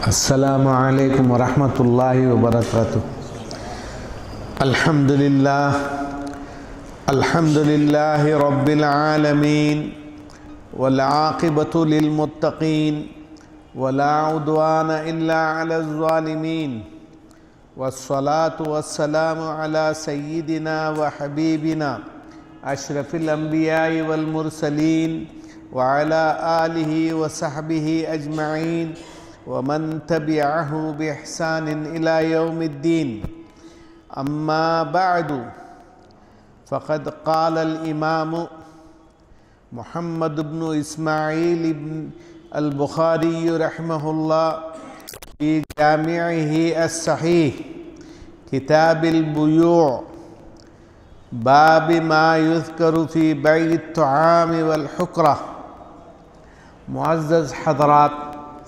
السلام علیکم ورحمۃ اللہ وبرکاتہ۔ الحمد للہ رب العالمین والعاقبۃ للمتقین ولا عدوان الا علی الظالمین والصلاة والسلام علی سیدنا وحبیبنا اشرف الانبیاء والمرسلین وعلی آلہ وصحبہ اجمعین ومن تبعه بإحسان إلى يوم الدين. أما بعد فقد قال الإمام محمد بن إسماعيل بن البخاري رحمه الله في جامعه الصحيح كتاب البيوع باب ما يذكر في بيع الطعام والحكرة. معزز حضرات،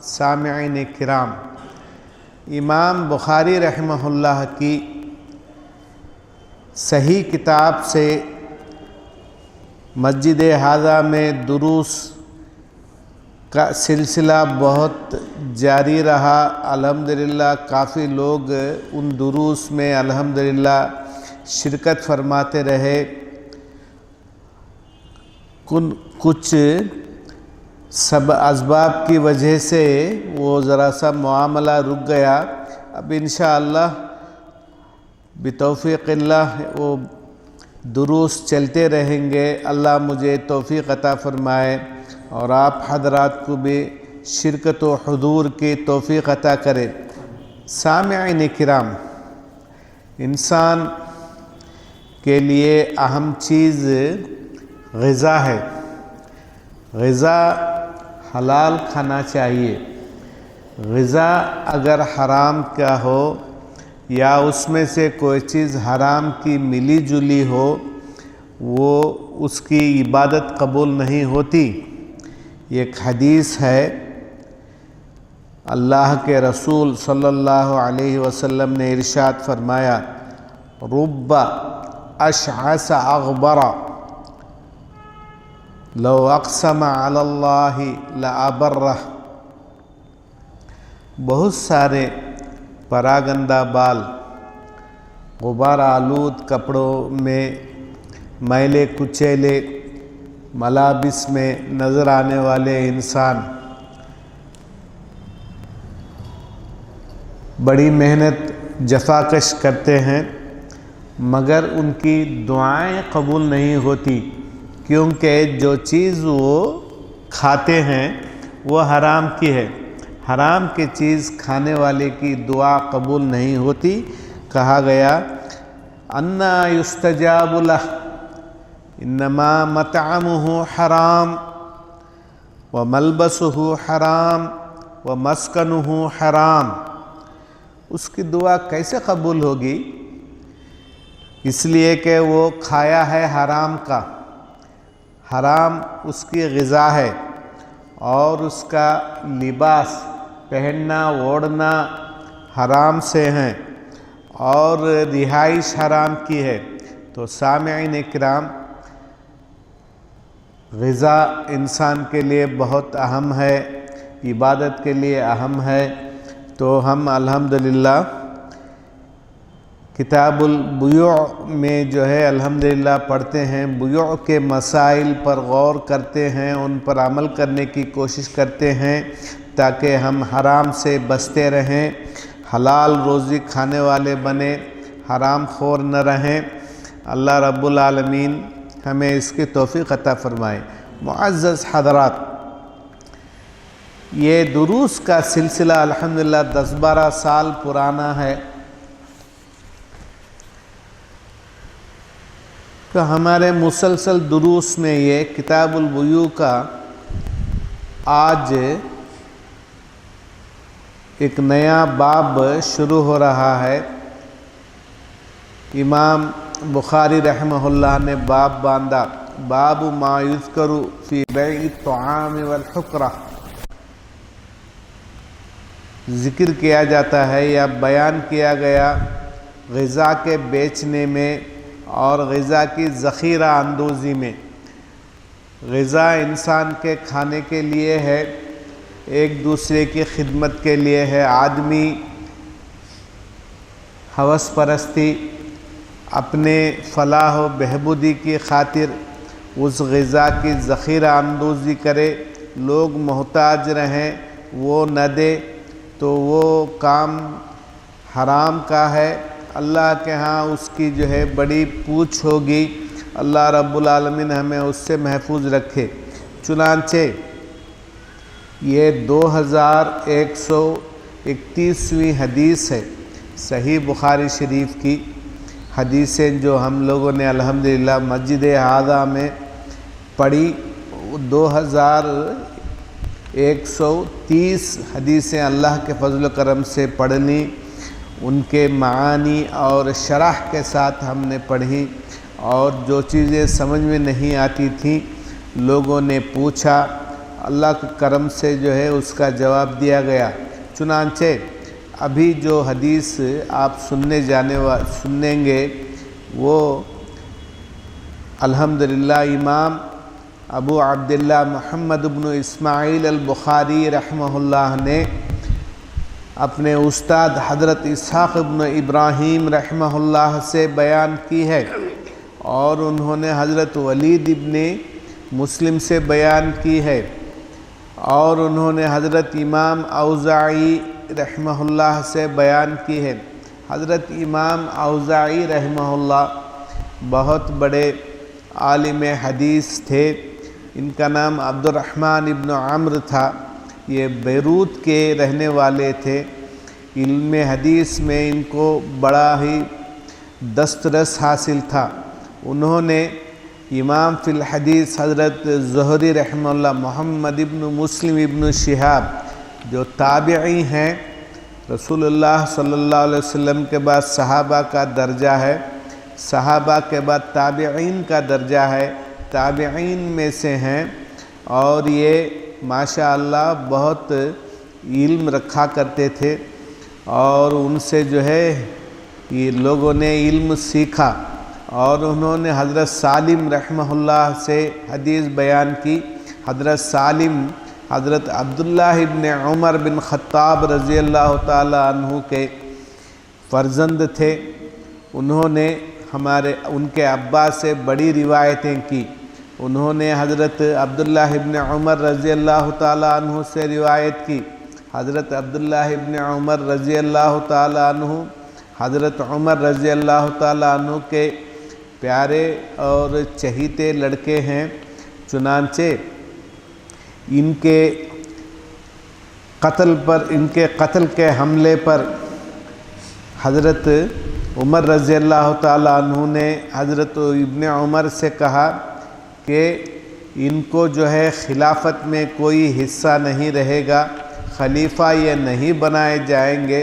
سامعین کرام، امام بخاری رحمہ اللہ کی صحیح کتاب سے مسجد حاضہ میں دروس کا سلسلہ بہت جاری رہا۔ الحمدللہ کافی لوگ ان دروس میں الحمدللہ شرکت فرماتے رہے۔ کچھ سب اسباب کی وجہ سے وہ ذرا سا معاملہ رک گیا۔ اب انشاءاللہ بتوفیق اللہ وہ دروس چلتے رہیں گے۔ اللہ مجھے توفیق عطا فرمائے اور آپ حضرات کو بھی شرکت و حضور کی توفیق عطا کرے۔ سامعین کرام، انسان کے لیے اہم چیز غذا ہے۔ غذا حلال کھانا چاہیے۔ غذا اگر حرام کا ہو یا اس میں سے کوئی چیز حرام کی ملی جلی ہو، وہ اس کی عبادت قبول نہیں ہوتی۔ ایک حدیث ہے، اللہ کے رسول صلی اللہ علیہ وسلم نے ارشاد فرمایا، رب اشعث اغبر لو اقسم علی اللہ لابرہ۔ بہت سارے پراگندہ بال، غبار آلود کپڑوں میں، میلے کچیلے ملابس میں نظر آنے والے انسان بڑی محنت جفاکش کرتے ہیں، مگر ان کی دعائیں قبول نہیں ہوتی، کیونکہ جو چیز وہ کھاتے ہیں وہ حرام کی ہے۔ حرام کی چیز کھانے والے کی دعا قبول نہیں ہوتی۔ کہا گیا، انا یستجاب لہ انما مطعمہ حرام وملبسہ حرام ومسکنہ حرام۔ اس کی دعا کیسے قبول ہوگی؟ اس لیے کہ وہ کھایا ہے حرام کا، حرام اس کی غذا ہے، اور اس کا لباس پہننا اوڑھنا حرام سے ہیں، اور رہائش حرام کی ہے۔ تو سامعین کرام، غذا انسان کے لیے بہت اہم ہے، عبادت کے لیے اہم ہے۔ تو ہم الحمدللہ کتاب البیوع میں جو ہے الحمدللہ پڑھتے ہیں، بیوع کے مسائل پر غور کرتے ہیں، ان پر عمل کرنے کی کوشش کرتے ہیں تاکہ ہم حرام سے بچتے رہیں، حلال روزی کھانے والے بنیں، حرام خور نہ رہیں۔ اللہ رب العالمین ہمیں اس کی توفیق عطا فرمائے۔ معزز حضرات، یہ دروس کا سلسلہ الحمدللہ 10-12 سال پرانا ہے۔ تو ہمارے مسلسل دروس میں یہ کتاب البیوع کا آج ایک نیا باب شروع ہو رہا ہے۔ امام بخاری رحمہ اللہ نے باب باندھا، باب ما یذکر فی بیع الطعام والحکرہ۔ ذکر کیا جاتا ہے یا بیان کیا گیا غذا کے بیچنے میں اور غذا کی ذخیرہ اندوزی میں۔ غذا انسان کے کھانے کے لیے ہے، ایک دوسرے کی خدمت کے لیے ہے۔ آدمی ہوس پرستی اپنے فلاح و بہبودی کی خاطر اس غذا کی ذخیرہ اندوزی کرے، لوگ محتاج رہیں وہ نہ دے تو وہ کام حرام کا ہے، اللہ کے ہاں اس کی جو ہے بڑی پوچھ ہوگی۔ اللہ رب العالمین ہمیں اس سے محفوظ رکھے۔ چنانچہ یہ 2131ویں حدیث ہے صحیح بخاری شریف کی حدیثیں جو ہم لوگوں نے الحمدللہ مسجد ہذا میں پڑھی۔ 2130 حدیثیں اللہ کے فضل و کرم سے پڑھنی، ان کے معانی اور شرح کے ساتھ ہم نے پڑھی، اور جو چیزیں سمجھ میں نہیں آتی تھیں لوگوں نے پوچھا، اللہ کے کرم سے جو ہے اس کا جواب دیا گیا۔ چنانچہ ابھی جو حدیث آپ سنیں گے وہ الحمدللہ امام ابو عبداللہ محمد بن اسماعیل البخاری رحمہ اللہ نے اپنے استاد حضرت اسحاق بن ابراہیم رحمہ اللہ سے بیان کی ہے، اور انہوں نے حضرت ولید ابن مسلم سے بیان کی ہے، اور انہوں نے حضرت امام اوزاعی رحمہ اللہ سے بیان کی ہے۔ حضرت امام اوزاعی رحمہ اللہ بہت بڑے عالم حدیث تھے، ان کا نام عبد الرحمن ابن عمرو تھا، یہ بیروت کے رہنے والے تھے۔ علم حدیث میں ان کو بڑا ہی دسترس حاصل تھا۔ انہوں نے امام فی الحدیث حضرت زہری رحمہ اللہ محمد ابن مسلم ابن شہاب جو تابعی ہیں، رسول اللہ صلی اللہ علیہ وسلم کے بعد صحابہ کا درجہ ہے، صحابہ کے بعد تابعین کا درجہ ہے، تابعین میں سے ہیں، اور یہ ماشاءاللہ بہت علم رکھا کرتے تھے، اور ان سے جو ہے یہ لوگوں نے علم سیکھا، اور انہوں نے حضرت سالم رحمہ اللہ سے حدیث بیان کی۔ حضرت سالم حضرت عبداللہ ابن عمر بن خطاب رضی اللہ تعالی عنہ کے فرزند تھے۔ انہوں نے ان کے ابا سے بڑی روایتیں کی۔ انہوں نے حضرت عبداللہ ابن عمر رضی اللہ تعالی عنہ سے روایت کی۔ حضرت عبداللہ ابن عمر رضی اللہ تعالی عنہ حضرت عمر رضی اللہ تعالی عنہ کے پیارے اور چہیتے لڑکے ہیں، چنانچہ ان کے قتل کے حملے پر حضرت عمر رضی اللہ تعالی عنہ نے حضرت ابن عمر سے کہا کہ ان کو جو ہے خلافت میں کوئی حصہ نہیں رہے گا، خلیفہ یہ نہیں بنائے جائیں گے،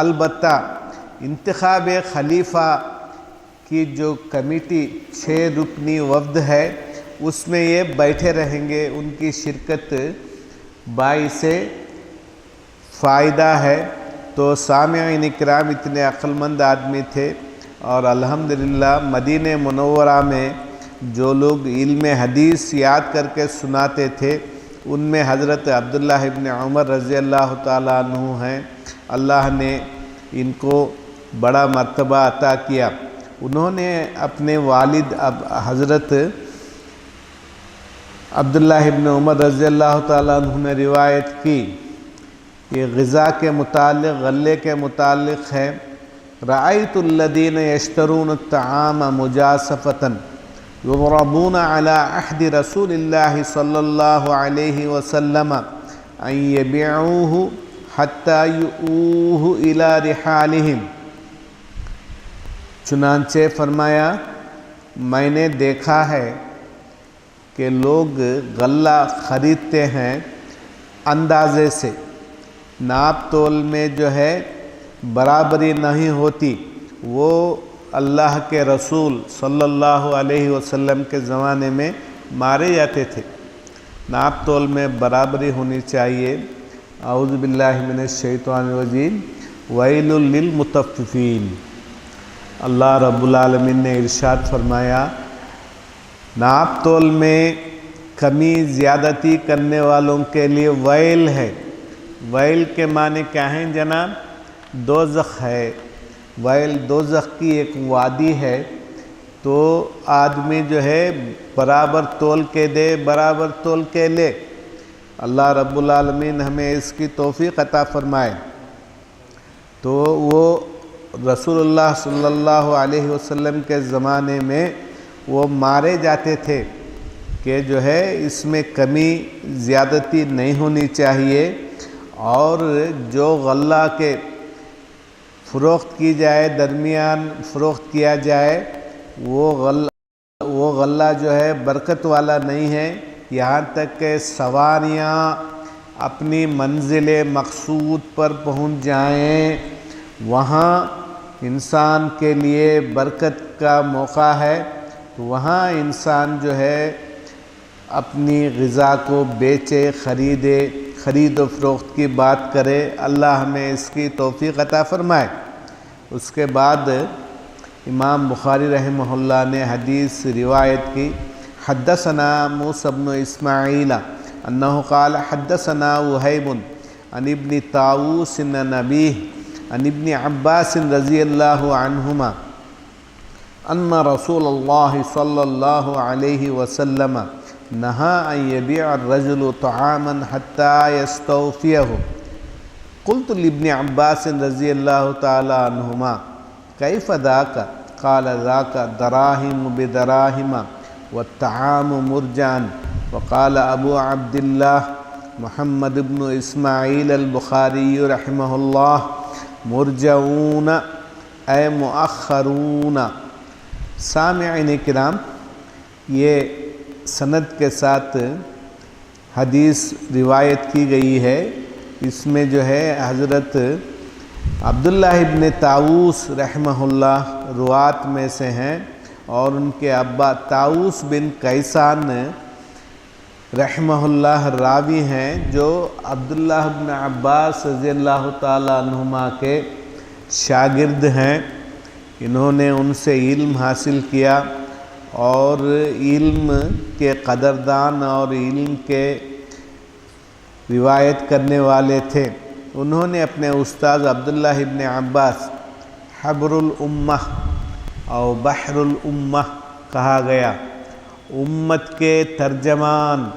البتہ انتخاب خلیفہ کی جو کمیٹی 6 رکنی وفد ہے اس میں یہ بیٹھے رہیں گے، ان کی شرکت باعث فائدہ ہے۔ تو سامعین اکرام اتنے عقل مند آدمی تھے، اور الحمدللہ مدینہ منورہ میں جو لوگ علم حدیث یاد کر کے سناتے تھے ان میں حضرت عبداللہ ابن عمر رضی اللہ تعالی عنہ ہیں۔ اللہ نے ان کو بڑا مرتبہ عطا کیا۔ انہوں نے اپنے والد حضرت عبداللہ ابن عمر رضی اللہ تعالیٰ عنہ نے روایت کی، یہ غذا کے متعلق غلے کے متعلق ہے۔ رأیت الذین یشترون الطعام مجاسفة یضربون علی عہد رسول اللہ صلی اللہ علیہ وسلم ان یبیعوہ حتی یؤوہ الی رحالہم۔ چنانچہ فرمایا میں نے دیکھا ہے کہ لوگ غلہ خریدتے ہیں اندازے سے، ناپ تول میں جو ہے برابری نہیں ہوتی۔ وہ اللہ کے رسول صلی اللہ علیہ وسلم کے زمانے میں مارے جاتے تھے۔ ناپ تول میں برابری ہونی چاہیے۔ اعوذ باللہ من الشیطان الرجیم۔ ویل للمطففین۔ اللہ رب العالمین نے ارشاد فرمایا، ناپ تول میں کمی زیادتی کرنے والوں کے لیے ویل ہے۔ ویل کے معنی کیا ہیں جناب؟ دوزخ ہے۔ ویل دوزخ کی ایک وادی ہے، تو آدمی جو ہے برابر تول کے دے، برابر تول کے لے۔ اللہ رب العالمین ہمیں اس کی توفیق عطا فرمائے۔ تو وہ رسول اللہ صلی اللہ علیہ وسلم کے زمانے میں وہ مارے جاتے تھے کہ جو ہے اس میں کمی زیادتی نہیں ہونی چاہیے، اور جو غلہ کے فروخت کی جائے، درمیان فروخت کیا جائے، وہ غلہ جو ہے برکت والا نہیں ہے، یہاں تک کہ سواریاں اپنی منزل مقصود پر پہنچ جائیں، وہاں انسان کے لیے برکت کا موقع ہے، تو وہاں انسان جو ہے اپنی غذا کو بیچے، خرید و فروخت کی بات کرے۔ اللہ ہمیں اس کی توفیق عطا فرمائے۔ اس کے بعد امام بخاری رحمہ اللہ نے حدیث روایت کی، حدثنا موسیٰ بن اسماعیل انہ قال حدثنا وہیب عن ابن طاووس عن ابیہ عن ابن عباس رضی اللہ عنہما ان رسول اللہ صلی اللہ علیہ وسلم نہا ان یبیع الرجل طعاما حتی یستوفیہ۔ قلت لابن عباس رضی اللہ تعالی عنہما کیف ذاک؟ قال ذاک دراہم بدراہم والطعام مرجان۔ وقال ابو عبد اللہ محمد بن اسماعیل البخاری رحمہ اللہ مرجعون اے مؤخرون۔ سامعین کرام، یہ سند کے ساتھ حدیث روایت کی گئی ہے۔ اس میں جو ہے حضرت عبداللہ ابن طاووس رحمہ اللہ روات میں سے ہیں، اور ان کے ابا طاووس بن کیسان رحمہ اللہ راوی ہیں، جو عبداللہ بن عباس رضی اللہ تعالیٰ عنہما کے شاگرد ہیں۔ انہوں نے ان سے علم حاصل کیا، اور علم کے قدردان اور علم کے روایت کرنے والے تھے۔ انہوں نے اپنے استاد عبداللہ ابن عباس حبر الامہ اور بحر الامہ کہا گیا، امت کے ترجمان۔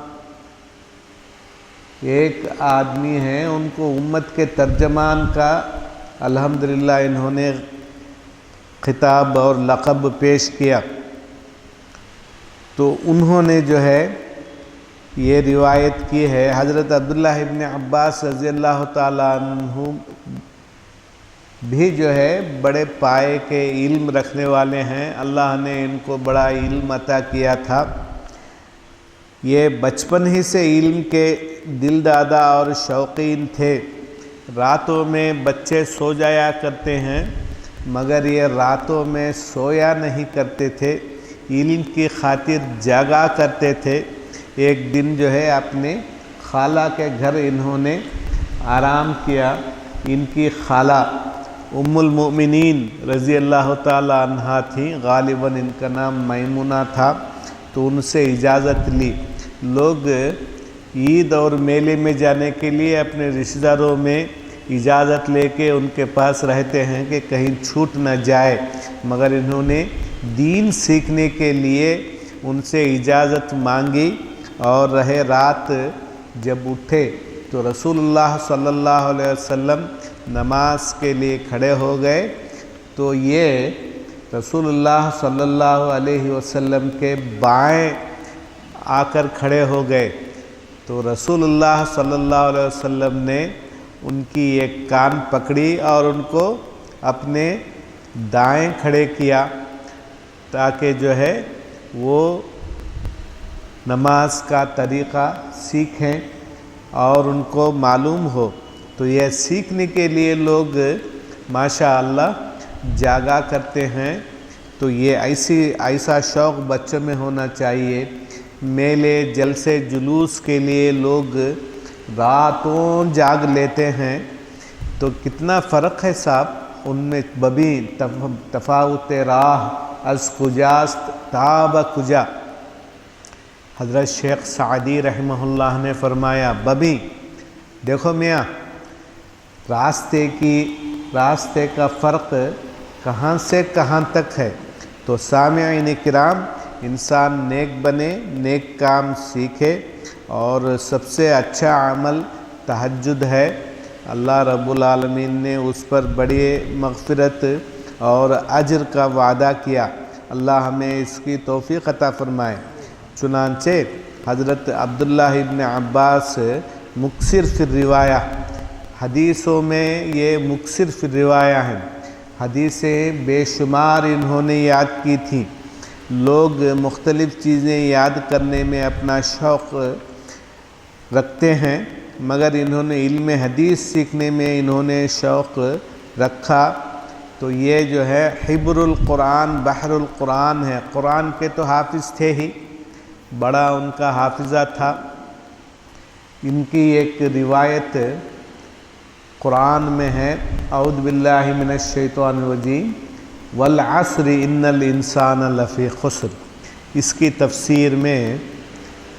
ایک آدمی ہیں، ان کو امت کے ترجمان کا الحمدللہ انہوں نے خطاب اور لقب پیش کیا۔ تو انہوں نے جو ہے یہ روایت کی ہے۔ حضرت عبداللہ ابن عباس رضی اللہ تعالیٰ عنہ بھی جو ہے بڑے پائے کے علم رکھنے والے ہیں، اللہ نے ان کو بڑا علم عطا کیا تھا۔ یہ بچپن ہی سے علم کے دل دادا اور شوقین تھے۔ راتوں میں بچے سو جایا کرتے ہیں، مگر یہ راتوں میں سویا نہیں کرتے تھے، علم کی خاطر جاگا کرتے تھے۔ ایک دن جو ہے اپنے خالہ کے گھر انہوں نے آرام کیا۔ ان کی خالہ ام المؤمنین رضی اللہ تعالی عنہا تھیں، غالباً ان کا نام میمونہ تھا، تو ان سے اجازت لی۔ لوگ عید اور میلے میں جانے کے لیے اپنے رشتہ داروں میں اجازت لے کے ان کے پاس رہتے ہیں کہ کہیں چھوٹ نہ جائے، مگر انہوں نے دین سیکھنے کے لیے ان سے اجازت مانگی، اور رہے رات جب اٹھے تو رسول اللہ صلی اللہ علیہ وسلم نماز کے لیے کھڑے ہو گئے، تو یہ رسول اللہ صلی اللہ علیہ وسلم کے بائیں آ کر کھڑے ہو گئے۔ تو رسول اللہ صلی اللہ علیہ وسلم نے ان کی ایک کان پکڑی اور ان کو اپنے دائیں کھڑے کیا، تاکہ جو ہے وہ نماز کا طریقہ سیکھیں اور ان کو معلوم ہو۔ تو یہ سیکھنے کے لیے لوگ ماشاءاللہ جاگا کرتے ہیں۔ تو یہ ایسا شوق بچوں میں ہونا چاہیے۔ میلے جلسے جلوس کے لیے لوگ راتوں جاگ لیتے ہیں، تو کتنا فرق ہے صاحب ان میں۔ ببی تفاوت راہ از کجاست تاب کجا، حضرت شیخ سعدی رحمہ اللہ نے فرمایا، ببی دیکھو میاں، راستے کا فرق کہاں سے کہاں تک ہے؟ تو سامعین کرام، انسان نیک بنے، نیک کام سیکھے، اور سب سے اچھا عمل تہجد ہے۔ اللہ رب العالمین نے اس پر بڑی مغفرت اور اجر کا وعدہ کیا۔ اللہ ہمیں اس کی توفیق عطا فرمائے۔ چنانچہ حضرت عبداللہ ابن عباس مکثر فی الروایہ، حدیثوں میں یہ مکثر فی الروایہ ہیں، حدیثیں بے شمار انہوں نے یاد کی تھیں۔ لوگ مختلف چیزیں یاد کرنے میں اپنا شوق رکھتے ہیں، مگر انہوں نے علم حدیث سیکھنے میں انہوں نے شوق رکھا۔ تو یہ جو ہے حبر القرآن بحر القرآن ہے۔ قرآن کے تو حافظ تھے ہی، بڑا ان کا حافظہ تھا۔ ان کی ایک روایت قرآن میں ہے، اعوذ باللہ من الشیطان الرجیم والعصر ان الانسان لفی خسر۔ اس کی تفسیر میں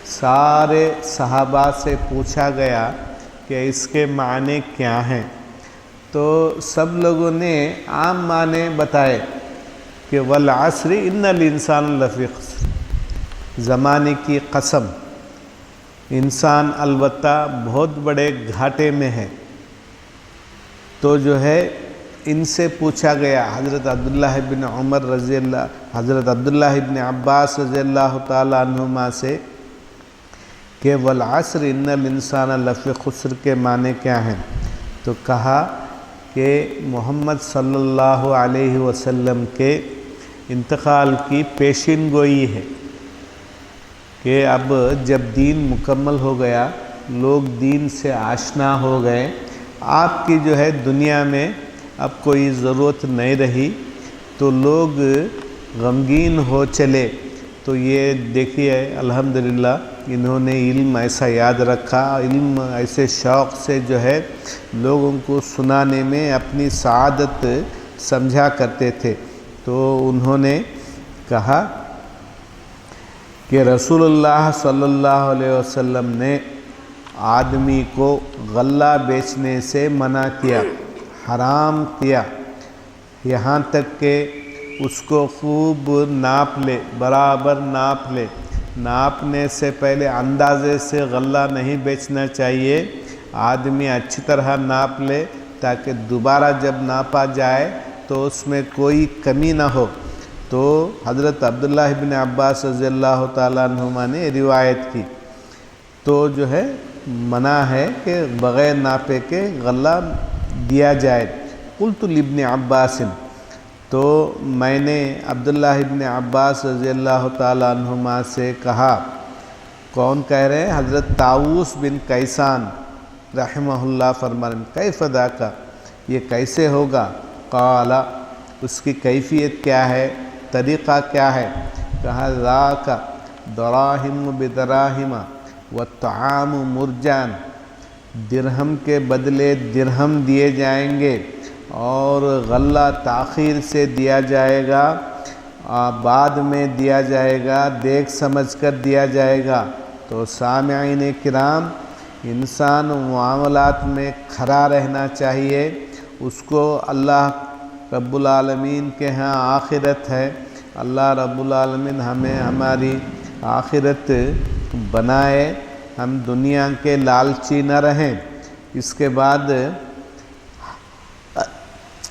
سارے صحابہ سے پوچھا گیا کہ اس کے معنی کیا ہیں، تو سب لوگوں نے عام معنی بتائے کہ والعصر ان الانسان لفی خسر، زمانے کی قسم، انسان البتہ بہت بڑے گھاٹے میں ہے۔ تو جو ہے ان سے پوچھا گیا حضرت عبداللہ ابن عمر رضی اللہ، حضرت عبداللہ ابن عباس رضی اللہ تعالیٰ عنہما سے کہ والعصر ان الانسان لفی خسر کے معنی کیا ہیں؟ تو کہا کہ محمد صلی اللہ علیہ وسلم کے انتقال کی پیشین گوئی ہے کہ اب جب دین مکمل ہو گیا، لوگ دین سے آشنا ہو گئے، آپ کی جو ہے دنیا میں اب کوئی ضرورت نہیں رہی، تو لوگ غمگین ہو چلے۔ تو یہ دیکھیے الحمدللہ انہوں نے علم ایسا یاد رکھا، علم ایسے شوق سے جو ہے لوگوں کو سنانے میں اپنی سعادت سمجھا کرتے تھے۔ تو انہوں نے کہا کہ رسول اللہ صلی اللہ علیہ وسلم نے آدمی کو غلہ بیچنے سے منع کیا، حرام کیا، یہاں تک کہ اس کو خوب ناپ لے، برابر ناپ لے۔ ناپنے سے پہلے اندازے سے غلہ نہیں بیچنا چاہیے، آدمی اچھی طرح ناپ لے تاکہ دوبارہ جب ناپا جائے تو اس میں کوئی کمی نہ ہو۔ تو حضرت عبداللہ ابن عباس رضی اللہ تعالیٰ عنہما نے روایت کی، تو جو ہے منع ہے کہ بغیر ناپے کے غلہ دیا جائے۔ قلت لابن عباس، تو میں نے عبداللہ ابن عباس رضی اللہ تعالیٰ عنہما سے کہا، کون کہہ رہے ہیں؟ حضرت طاؤس بن کیسان رحمہ اللہ فرماتے ہیں، کیف ذاک، یہ کیسے ہوگا؟ قال، اس کی کیفیت کیا ہے، طریقہ کیا ہے؟ کہا ذاک دراہم بدراہم والطعام مرجان، درہم کے بدلے درہم دیے جائیں گے اور غلہ تاخیر سے دیا جائے گا، بعد میں دیا جائے گا، دیکھ سمجھ کر دیا جائے گا۔ تو سامعین کرام، انسان معاملات میں کھڑا رہنا چاہیے، اس کو اللہ رب العالمین کے ہاں آخرت ہے۔ اللہ رب العالمین ہمیں ہماری آخرت بنائے، ہم دنیا کے لالچی نہ رہیں۔ اس کے بعد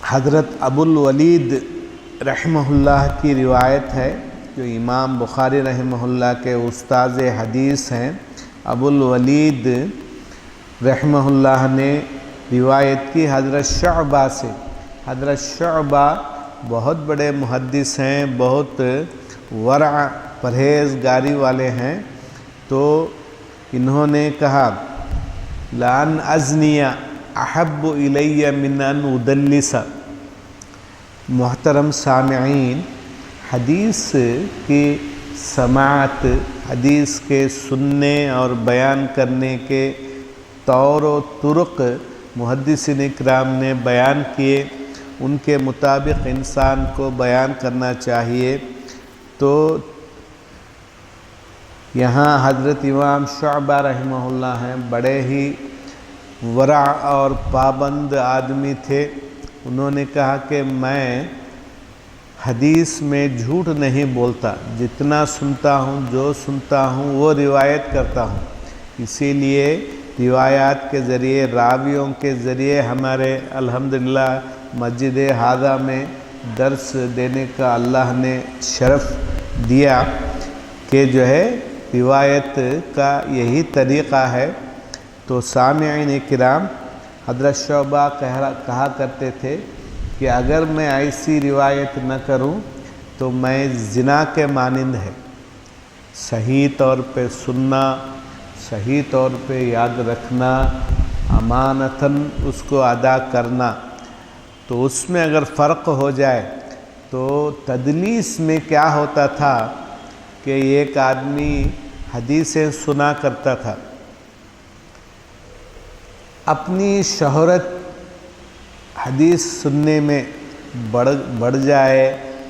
حضرت ابو الولید رحمہ اللہ کی روایت ہے، جو امام بخاری رحمہ اللہ کے استاذ حدیث ہیں۔ ابو الولید رحمہ اللہ نے روایت کی حضرت شعبہ سے۔ حضرت شعبہ بہت بڑے محدث ہیں، بہت ورع پرہیزگاری والے ہیں۔ تو انہوں نے کہا لَأَنْ أَزْنِيَ أَحَبُّ إِلَيَّ مِنْ أَنْ أُدَلِّسَ۔ محترم سامعین، حدیث کی سماعت، حدیث کے سننے اور بیان کرنے کے طور و طرق محدثین اکرام نے بیان کیے، ان کے مطابق انسان کو بیان کرنا چاہیے۔ تو یہاں حضرت امام شعبہ رحمہ اللہ ہیں، بڑے ہی ورع اور پابند آدمی تھے۔ انہوں نے کہا کہ میں حدیث میں جھوٹ نہیں بولتا، جتنا سنتا ہوں، جو سنتا ہوں وہ روایت کرتا ہوں، اسی لیے روایات کے ذریعے، راویوں کے ذریعے ہمارے الحمدللہ مسجد ہادہ میں درس دینے کا اللہ نے شرف دیا کہ جو ہے روایت کا یہی طریقہ ہے۔ تو سامعین کرام، حضرت شعبہ کہا کرتے تھے کہ اگر میں ایسی روایت نہ کروں تو میں زنا کے مانند ہے۔ صحیح طور پہ سننا، صحیح طور پہ یاد رکھنا، امانتاً اس کو ادا کرنا، تو اس میں اگر فرق ہو جائے تو تدلیس میں کیا ہوتا تھا کہ ایک آدمی حدیثیں سنا کرتا تھا، اپنی شہرت حدیث سننے میں بڑھ جائے،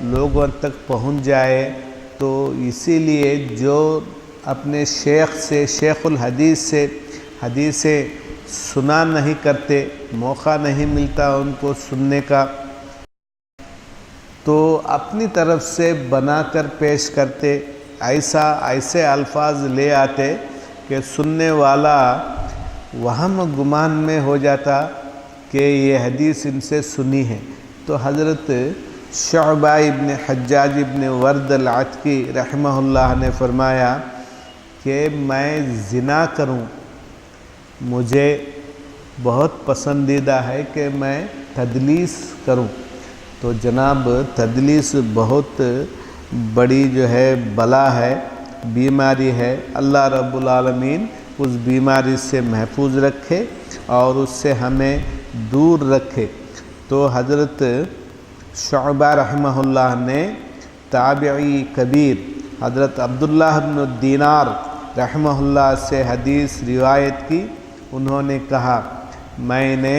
لوگوں تک پہنچ جائے، تو اسی لیے جو اپنے شیخ سے، شیخ الحدیث سے حدیثیں سنا نہیں کرتے، موقع نہیں ملتا ان کو سننے کا، تو اپنی طرف سے بنا کر پیش کرتے، ایسے الفاظ لے آتے کہ سننے والا وہم گمان میں ہو جاتا کہ یہ حدیث ان سے سنی ہے۔ تو حضرت شعبہ ابن حجاج ابن ورد العتکی رحمہ اللہ نے فرمایا کہ میں زنا کروں، مجھے بہت پسندیدہ ہے کہ میں تدلیس کروں۔ تو جناب تدلیس بہت بڑی جو ہے بلا ہے، بیماری ہے، اللہ رب العالمین اس بیماری سے محفوظ رکھے اور اس سے ہمیں دور رکھے۔ تو حضرت شعبہ رحمہ اللہ نے تابعی کبیر حضرت عبداللہ بن الدینار رحمہ اللہ سے حدیث روایت کی۔ انہوں نے کہا میں نے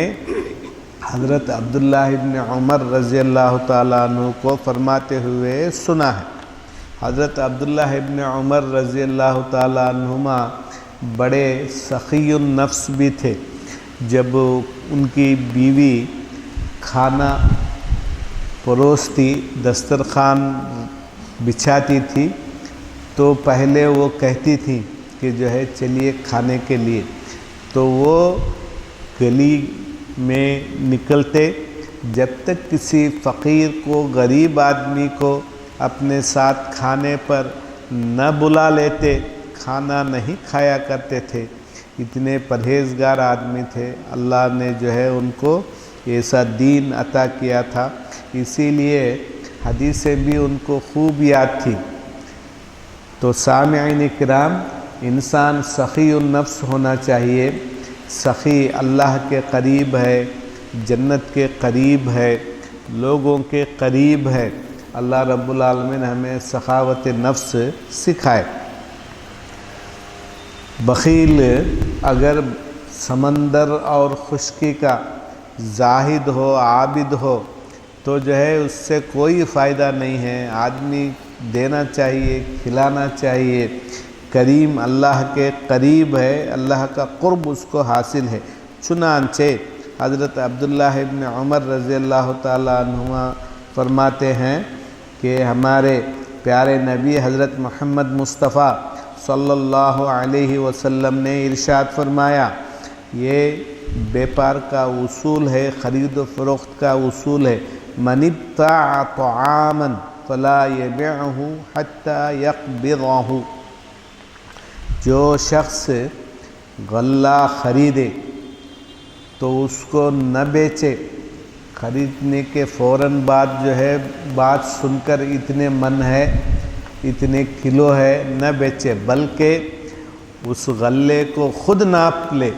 حضرت عبداللہ بن عمر رضی اللہ تعالیٰ عنہ کو فرماتے ہوئے سنا ہے۔ حضرت عبداللہ بن عمر رضی اللہ تعالیٰ عنہما بڑے سخی النفس بھی تھے۔ جب ان کی بیوی کھانا پروستی، دسترخوان بچھاتی تھی، تو پہلے وہ کہتی تھی کہ جو ہے چلیے کھانے کے لیے، تو وہ گلی میں نکلتے، جب تک کسی فقیر کو، غریب آدمی کو اپنے ساتھ کھانے پر نہ بلا لیتے، کھانا نہیں کھایا کرتے تھے۔ اتنے پرہیزگار آدمی تھے، اللہ نے جو ہے ان کو ایسا دین عطا کیا تھا، اسی لیے حدیثیں بھی ان کو خوب یاد تھی۔ تو سامعین کرام، انسان سخی النفس ہونا چاہیے۔ سخی اللہ کے قریب ہے، جنت کے قریب ہے، لوگوں کے قریب ہے۔ اللہ رب العالمین ہمیں سخاوت نفس سکھائے۔ بخیل اگر سمندر اور خشکی کا زاہد ہو، عابد ہو، تو جو ہے اس سے کوئی فائدہ نہیں ہے۔ آدمی دینا چاہیے، کھلانا چاہیے۔ کریم اللہ کے قریب ہے، اللہ کا قرب اس کو حاصل ہے۔ چنانچہ حضرت عبداللہ ابن عمر رضی اللہ تعالیٰ عنہما فرماتے ہیں کہ ہمارے پیارے نبی حضرت محمد مصطفیٰ صلی اللہ علیہ وسلم نے ارشاد فرمایا، یہ بیپار کا اصول ہے، خرید و فروخت کا اصول ہے، من ابتاع طعاما فلا یبعہ حتی یقبضہ، جو شخص غلہ خریدے تو اس کو نہ بیچے، خریدنے کے فوراً بعد جو ہے بات سن کر اتنے من ہے، اتنے کلو ہے، نہ بیچے، بلکہ اس غلے کو خود ناپ لے،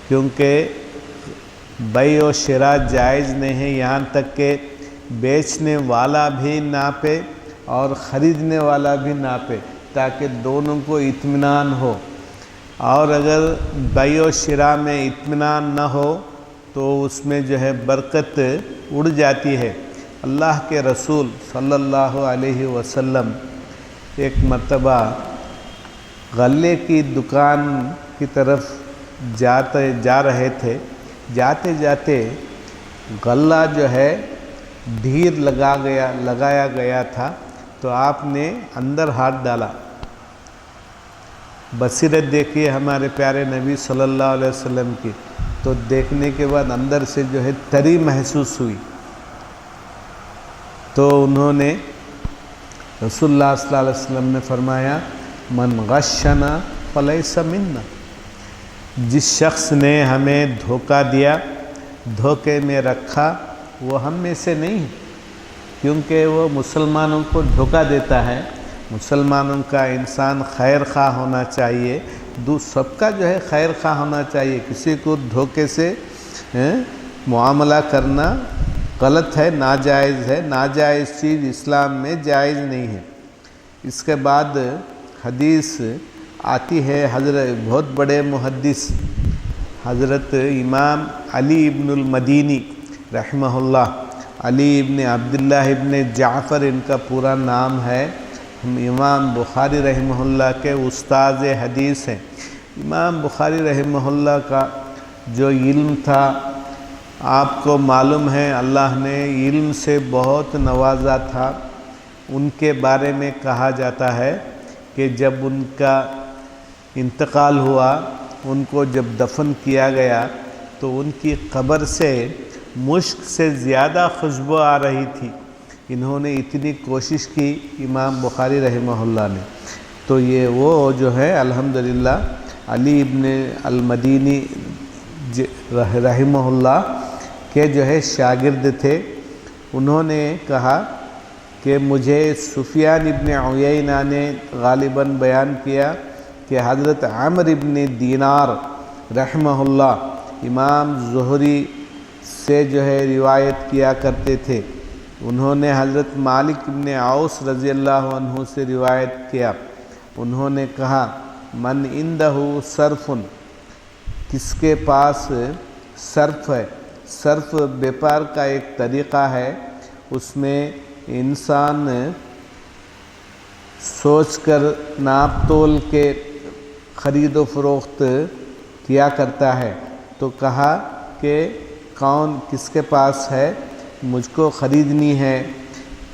کیونکہ بیع و شراء جائز نہیں ہے، یہاں تک کہ بیچنے والا بھی ناپے اور خریدنے والا بھی ناپے، تاکہ دونوں کو اطمینان ہو۔ اور اگر بیع و شراء میں اطمینان نہ ہو تو اس میں جو ہے برکت اڑ جاتی ہے۔ اللہ کے رسول صلی اللہ علیہ وسلم ایک مرتبہ غلے کی دکان کی طرف جا رہے تھے. جاتے جاتے غلہ جو ہے ڈھیر لگایا گیا تھا تو آپ نے اندر ہاتھ ڈالا. بصیرت دیکھیے ہمارے پیارے نبی صلی اللہ علیہ وسلم کی. تو دیکھنے کے بعد اندر سے جو ہے تری محسوس ہوئی. تو انہوں نے رسول اللہ صلی اللہ علیہ وسلم نے فرمایا من غشنا فلیس منا. جس شخص نے ہمیں دھوکہ دیا، دھوکے میں رکھا، وہ ہم میں سے نہیں، کیونکہ وہ مسلمانوں کو دھوکہ دیتا ہے. مسلمانوں کا انسان خیر خواہ ہونا چاہیے، سب کا جو ہے خیر خواہ ہونا چاہیے. کسی کو دھوکے سے معاملہ کرنا غلط ہے، ناجائز ہے. ناجائز چیز اسلام میں جائز نہیں ہے. اس کے بعد حدیث آتی ہے، حضرت بہت بڑے محدث حضرت امام علی ابن المدینی رحمہ اللہ، علی ابن عبداللہ ابن جعفر ان کا پورا نام ہے. امام بخاری رحمہ اللہ کے استاذ حدیث ہیں. امام بخاری رحمہ اللہ کا جو علم تھا آپ کو معلوم ہے، اللہ نے علم سے بہت نوازا تھا. ان کے بارے میں کہا جاتا ہے کہ جب ان کا انتقال ہوا، ان کو جب دفن کیا گیا تو ان کی قبر سے مشک سے زیادہ خوشبو آ رہی تھی. انہوں نے اتنی کوشش کی امام بخاری رحمہ اللہ نے. تو یہ وہ جو ہے الحمدللہ علی ابن المدینی رحمہ اللہ کے جو ہے شاگرد تھے. انہوں نے کہا کہ مجھے سفیان ابن عیینہ نے غالباً بیان کیا کہ حضرت عمرو ابن دینار رحمہ اللہ امام زہری سے جو ہے روایت کیا کرتے تھے. انہوں نے حضرت مالک ابن اوس رضی اللہ عنہ سے روایت کیا. انہوں نے کہا من عندہ صرف، کس کے پاس صرف ہے. صرف بیپار کا ایک طریقہ ہے، اس میں انسان سوچ کر ناپ تول کے خرید و فروخت کیا کرتا ہے. تو کہا کہ کس کے پاس ہے، مجھ کو خریدنی ہے.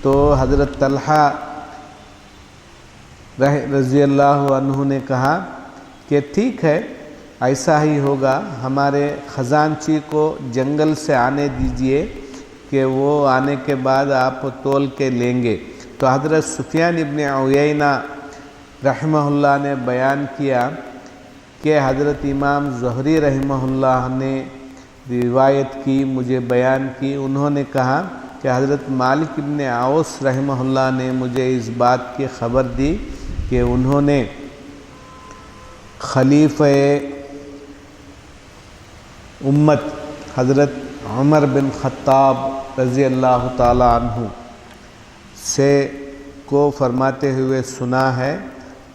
تو حضرت طلحہ رضی اللہ عنہ نے کہا کہ ٹھیک ہے، ایسا ہی ہوگا، ہمارے خزانچی کو جنگل سے آنے دیجئے کہ وہ آنے کے بعد آپ تول کے لیں گے. تو حضرت سفیان ابن عیینہ رحمہ اللہ نے بیان کیا کہ حضرت امام زہری رحمہ اللہ نے روایت کی، مجھے بیان کی. انہوں نے کہا کہ حضرت مالک ابن اوس رحمہ اللہ نے مجھے اس بات کی خبر دی کہ انہوں نے خلیفہ امت حضرت عمر بن خطاب رضی اللہ تعالی عنہ سے کو فرماتے ہوئے سنا ہے.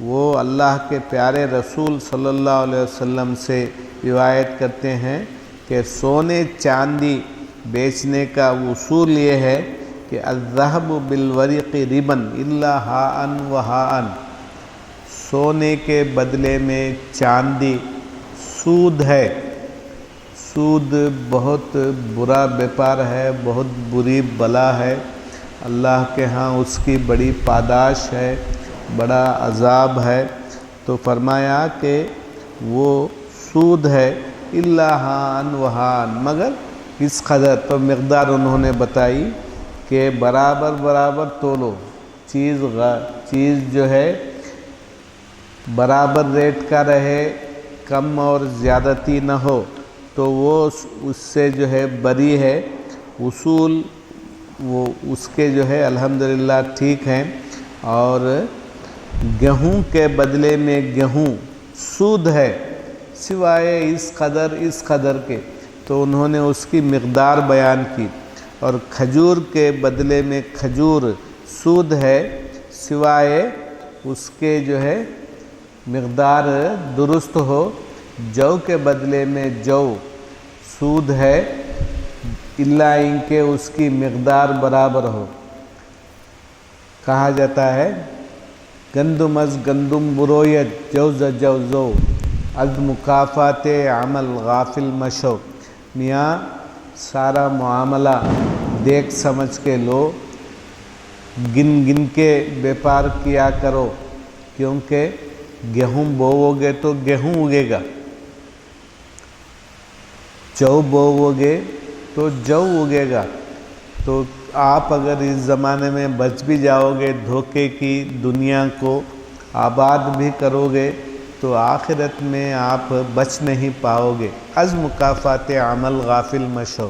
وہ اللہ کے پیارے رسول صلی اللہ علیہ وسلم سے روایت کرتے ہیں کہ سونے چاندی بیچنے کا اصول یہ ہے کہ الذهب بالورق ربا الا ہاء وہاء. سونے کے بدلے میں چاندی سود ہے. سود بہت برا بیپار ہے، بہت بری بلا ہے. اللہ کے ہاں اس کی بڑی پاداش ہے، بڑا عذاب ہے. تو فرمایا کہ وہ سود ہے الا ہاء وہاء، مگر اس قدر. تو مقدار انہوں نے بتائی کہ برابر تولو. چیز جو ہے برابر ریٹ کا رہے، کم اور زیادتی نہ ہو، تو وہ اس سے جو ہے بری ہے. اصول وہ اس کے جو ہے الحمدللہ ٹھیک ہیں. اور گیہوں کے بدلے میں گیہوں سود ہے سوائے اس قدر کے. تو انہوں نے اس کی مقدار بیان کی. اور کھجور کے بدلے میں کھجور سود ہے سوائے اس کے جو ہے مقدار درست ہو. جو کے بدلے میں جو سود ہے الا ان کے اس کی مقدار برابر ہو. کہا جاتا ہے گندم از گندم بروید جوز جوزو از مکافات عمل غافل مشو۔ میاں سارا معاملہ دیکھ سمجھ کے لو، گن گن کے بیپار کیا کرو، کیونکہ گیہوں بوو گے تو گیہوں اگے گا، جو بوو گے تو جو اگے گا۔ تو آپ اگر اس زمانے میں بچ بھی جاؤ گے، دھوکے کی دنیا کو آباد بھی کرو گے، تو آخرت میں آپ بچ نہیں پاؤ گے۔ از مکافات عمل غافل مشو،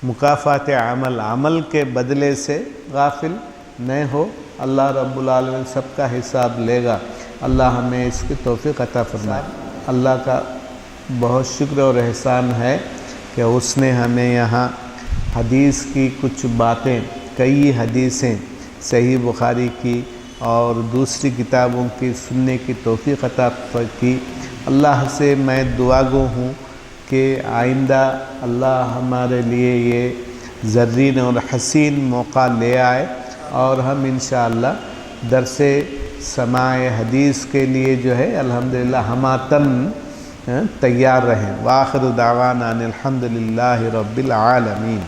مکافات عمل، عمل کے بدلے سے غافل نہ ہو، اللہ رب العالمین سب کا حساب لے گا۔ اللہ ہمیں اس کی توفیق عطا فرمائے۔ اللہ کا بہت شکر اور احسان ہے کہ اس نے ہمیں یہاں حدیث کی کچھ باتیں، کئی حدیثیں صحیح بخاری کی اور دوسری کتابوں کی سننے کی توفیق عطا کی۔ اللہ سے میں دعا گو ہوں کہ آئندہ اللہ ہمارے لیے یہ زرین اور حسین موقع لے آئے اور ہم انشاءاللہ درس سماع حدیث کے لیے جو ہے الحمدللہ ہماتن تیار رہیں۔ وآخر دعوانا ان الحمدللہ رب العالمین۔